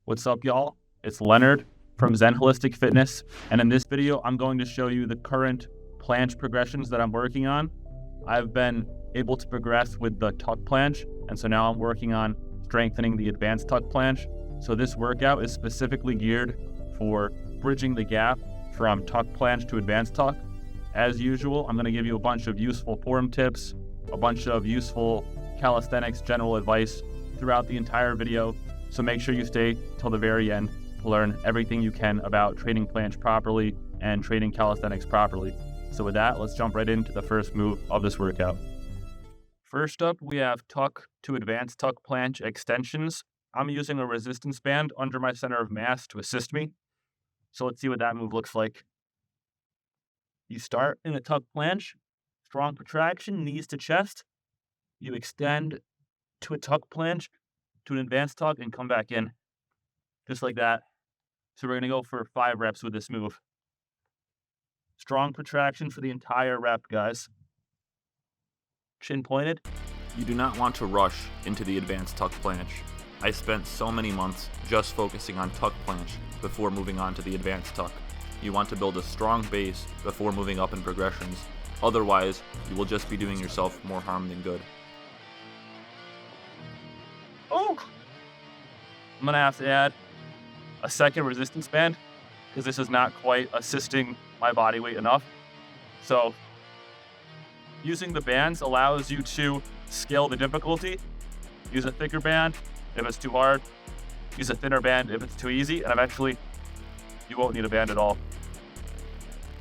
What's up, y'all? It's Leonard from Zen Holistic Fitness, and in this video, I'm going to show you the current planche progressions that I'm working on. I've been able to progress with the tuck planche, and so now I'm working on strengthening the advanced tuck planche. So this workout is specifically geared for bridging the gap from tuck planche to advanced tuck. As usual, I'm going to give you a bunch of useful form tips, a bunch of useful calisthenics general advice throughout the entire video. So make sure you stay till the very end to learn everything you can about training planche properly and training calisthenics properly. So with that, let's jump right into the first move of this workout. First up, we have tuck to advanced tuck planche extensions. I'm using a resistance band under my center of mass to assist me. So let's see what that move looks like. You start in a tuck planche, strong protraction, knees to chest. You extend to a tuck planche, to an advanced tuck, and come back in, just like that. So we're going to go for 5 reps with this move. Strong protraction for the entire rep, guys. Chin pointed. You do not want to rush into the advanced tuck planche. I spent so many months just focusing on tuck planche before moving on to the advanced tuck. You want to build a strong base before moving up in progressions. Otherwise, you will just be doing yourself more harm than good. Oh! I'm going to have to add a second resistance band because this is not quite assisting my body weight enough. So using the bands allows you to scale the difficulty. Use a thicker band if it's too hard. Use a thinner band if it's too easy. And eventually, you won't need a band at all.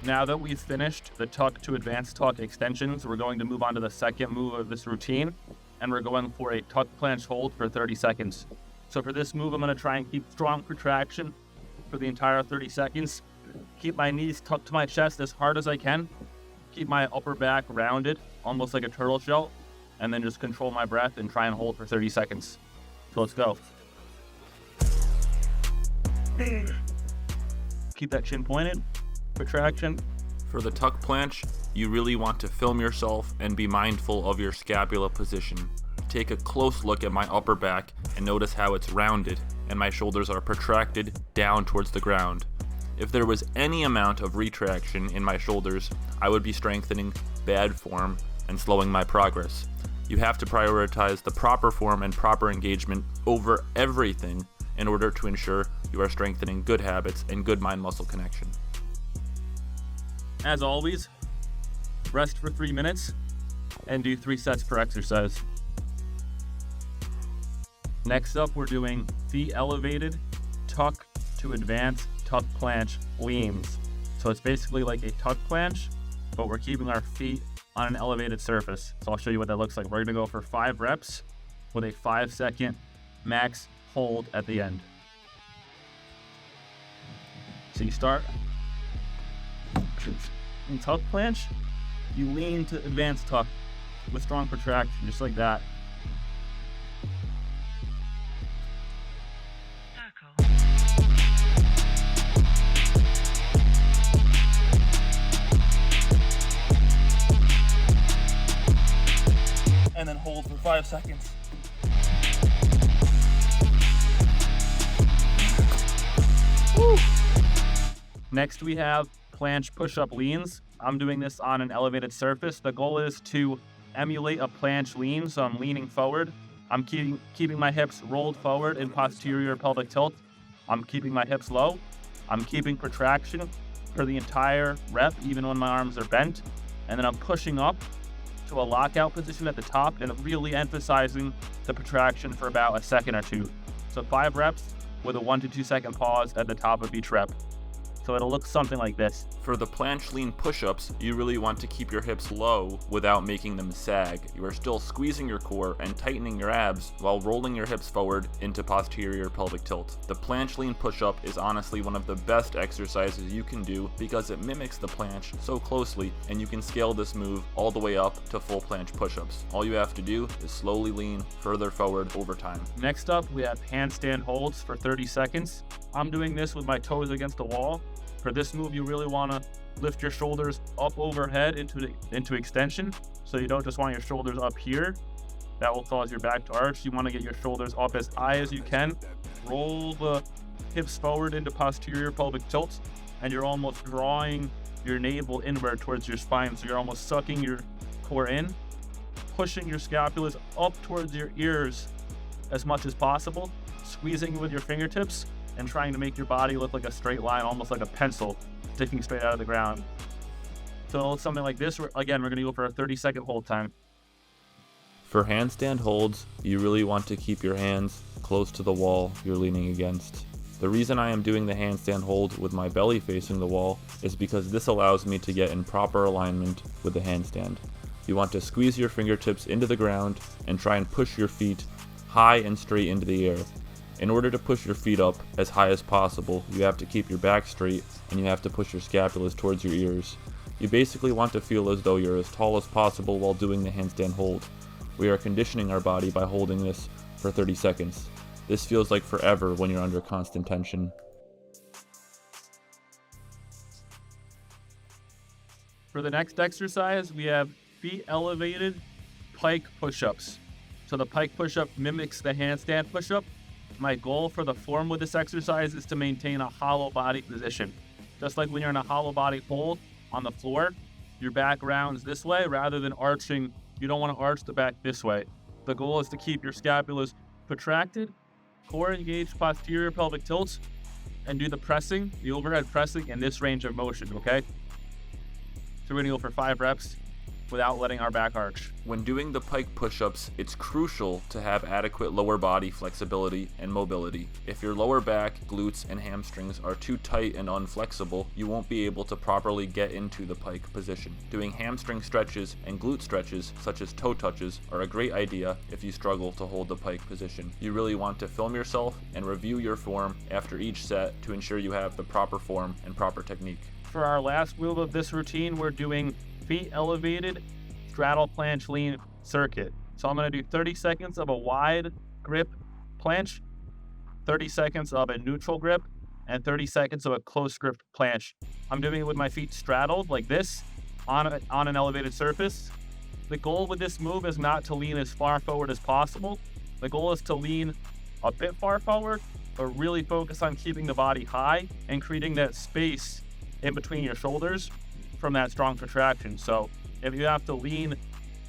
Now that we've finished the tuck to advanced tuck extensions, we're going to move on to the second move of this routine. And we're going for a tuck planche hold for 30 seconds. So for this move, I'm going to try and keep strong protraction for the entire 30 seconds. Keep my knees tucked to my chest as hard as I can. Keep my upper back rounded, almost like a turtle shell. And then just control my breath and try and hold for 30 seconds. So let's go. Keep that chin pointed. Protraction. For the tuck planche, you really want to film yourself and be mindful of your scapula position. Take a close look at my upper back and notice how it's rounded and my shoulders are protracted down towards the ground. If there was any amount of retraction in my shoulders, I would be strengthening bad form and slowing my progress. You have to prioritize the proper form and proper engagement over everything in order to ensure you are strengthening good habits and good mind-muscle connection. As always, rest for 3 minutes and do 3 sets per exercise. Next up, we're doing feet elevated, tuck to advanced tuck planche leans. So it's basically like a tuck planche, but we're keeping our feet on an elevated surface. So I'll show you what that looks like. We're going to go for 5 reps with a 5-second max hold at the end. So you start in tuck planche, you lean to advanced tuck with strong protraction, just like that. And then hold for 5 seconds. Woo. Next we have planche push-up leans. I'm doing this on an elevated surface. The goal is to emulate a planche lean, so I'm leaning forward. I'm keeping my hips rolled forward in posterior pelvic tilt. I'm keeping my hips low. I'm keeping protraction for the entire rep, even when my arms are bent. And then I'm pushing up to a lockout position at the top and really emphasizing the protraction for about 1 second or 2. So 5 reps with a 1 to 2 second pause at the top of each rep. So it'll look something like this. For the planche lean push-ups, you really want to keep your hips low without making them sag. You are still squeezing your core and tightening your abs while rolling your hips forward into posterior pelvic tilt. The planche lean push-up is honestly one of the best exercises you can do because it mimics the planche so closely, and you can scale this move all the way up to full planche push-ups. All you have to do is slowly lean further forward over time. Next up, we have handstand holds for 30 seconds. I'm doing this with my toes against the wall. For this move, you really want to lift your shoulders up overhead into extension. So you don't just want your shoulders up here. That will cause your back to arch. You want to get your shoulders up as high as you can roll the hips forward into posterior pelvic tilt, and you're almost drawing your navel inward towards your spine. So you're almost sucking your core in, pushing your scapulas up towards your ears as much as possible, squeezing with your fingertips, and trying to make your body look like a straight line, almost like a pencil sticking straight out of the ground. So something like this, again, we're going to go for a 30-second hold time. For handstand holds, you really want to keep your hands close to the wall you're leaning against. The reason I am doing the handstand hold with my belly facing the wall is because this allows me to get in proper alignment with the handstand. You want to squeeze your fingertips into the ground and try and push your feet high and straight into the air. In order to push your feet up as high as possible, you have to keep your back straight and you have to push your scapulas towards your ears. You basically want to feel as though you're as tall as possible while doing the handstand hold. We are conditioning our body by holding this for 30 seconds. This feels like forever when you're under constant tension. For the next exercise, we have feet elevated pike push-ups. So the pike push-up mimics the handstand push-up. My goal for the form with this exercise is to maintain a hollow body position. Just like when you're in a hollow body hold on the floor, your back rounds this way rather than arching. You don't want to arch the back this way. The goal is to keep your scapulas protracted, core engaged posterior pelvic tilts, and do the pressing, the overhead pressing in this range of motion, okay? So we're gonna go for 5 reps without letting our back arch. When doing the pike push-ups, it's crucial to have adequate lower body flexibility and mobility. If your lower back, glutes, and hamstrings are too tight and unflexible, you won't be able to properly get into the pike position. Doing hamstring stretches and glute stretches, such as toe touches, are a great idea if you struggle to hold the pike position. You really want to film yourself and review your form after each set to ensure you have the proper form and proper technique. For our last move of this routine, we're doing feet elevated straddle planche lean circuit. So I'm going to do 30 seconds of a wide grip planche, 30 seconds of a neutral grip, and 30 seconds of a close grip planche. I'm doing it with my feet straddled like this on an elevated surface. The goal with this move is not to lean as far forward as possible. The goal is to lean a bit far forward, but really focus on keeping the body high and creating that space in between your shoulders from that strong contraction. So if you have to lean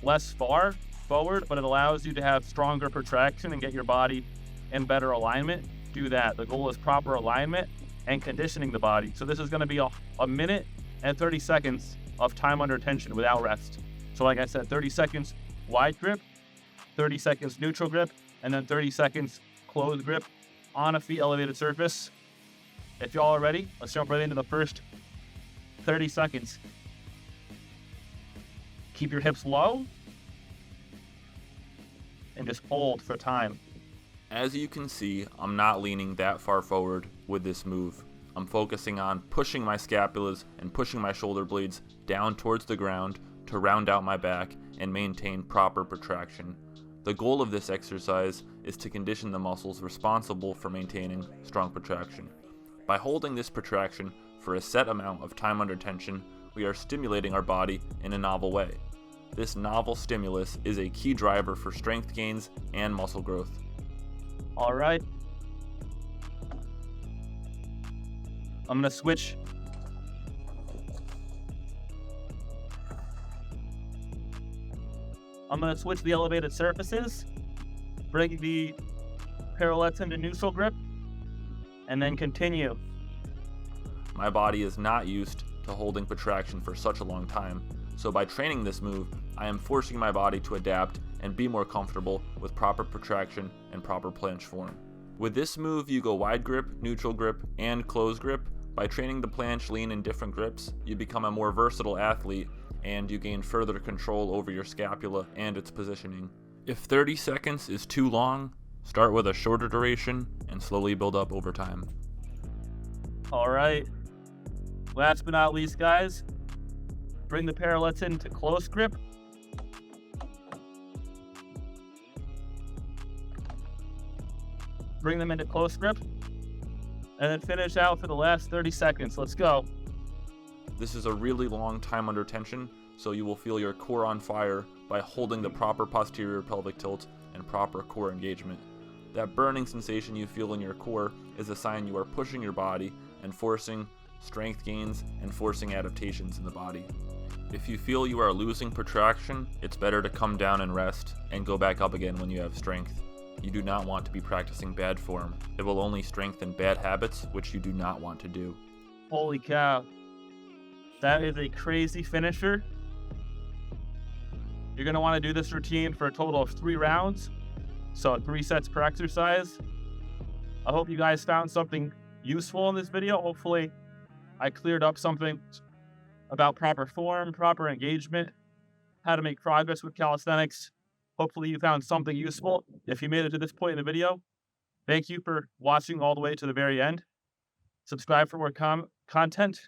less far forward, but it allows you to have stronger protraction and get your body in better alignment, do that. The goal is proper alignment and conditioning the body. So this is going to be a minute and 30 seconds of time under tension without rest. So like I said, 30 seconds wide grip, 30 seconds neutral grip, and then 30 seconds closed grip on a feet elevated surface. If y'all are ready, let's jump right into the first 30 seconds. Keep your hips low and just hold for time. As you can see, I'm not leaning that far forward with this move. I'm focusing on pushing my scapulas and pushing my shoulder blades down towards the ground to round out my back and maintain proper protraction. The goal of this exercise is to condition the muscles responsible for maintaining strong protraction. By holding this protraction for a set amount of time under tension, we are stimulating our body in a novel way. This novel stimulus is a key driver for strength gains and muscle growth. All right. I'm gonna switch. The elevated surfaces, bring the parallettes into neutral grip, and then continue. My body is not used to holding protraction for such a long time, so by training this move, I am forcing my body to adapt and be more comfortable with proper protraction and proper planche form. With this move, you go wide grip, neutral grip, and close grip. By training the planche lean in different grips, you become a more versatile athlete and you gain further control over your scapula and its positioning. If 30 seconds is too long, start with a shorter duration and slowly build up over time. All right. Last but not least, guys, bring the parallettes into close grip. Bring them into close grip. And then finish out for the last 30 seconds. Let's go. This is a really long time under tension, so you will feel your core on fire by holding the proper posterior pelvic tilt and proper core engagement. That burning sensation you feel in your core is a sign you are pushing your body and forcing strength gains and forcing adaptations in the body. If you feel you are losing protraction, it's better to come down and rest and go back up again when you have strength. You do not want to be practicing bad form. It will only strengthen bad habits, which you do not want to do. Holy cow. That is a crazy finisher. You're going to want to do this routine for a total of 3 rounds. So 3 sets per exercise. I hope you guys found something useful in this video. Hopefully I cleared up something about proper form, proper engagement, how to make progress with calisthenics. Hopefully you found something useful. If you made it to this point in the video, thank you for watching all the way to the very end. Subscribe for more content.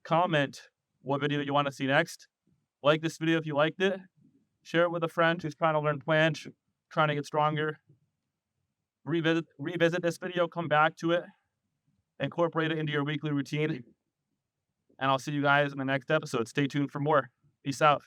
Comment what video you want to see next. Like this video if you liked it. Share it with a friend who's trying to learn planche, trying to get stronger. Revisit this video, come back to it, incorporate it into your weekly routine. And I'll see you guys in the next episode. Stay tuned for more. Peace out.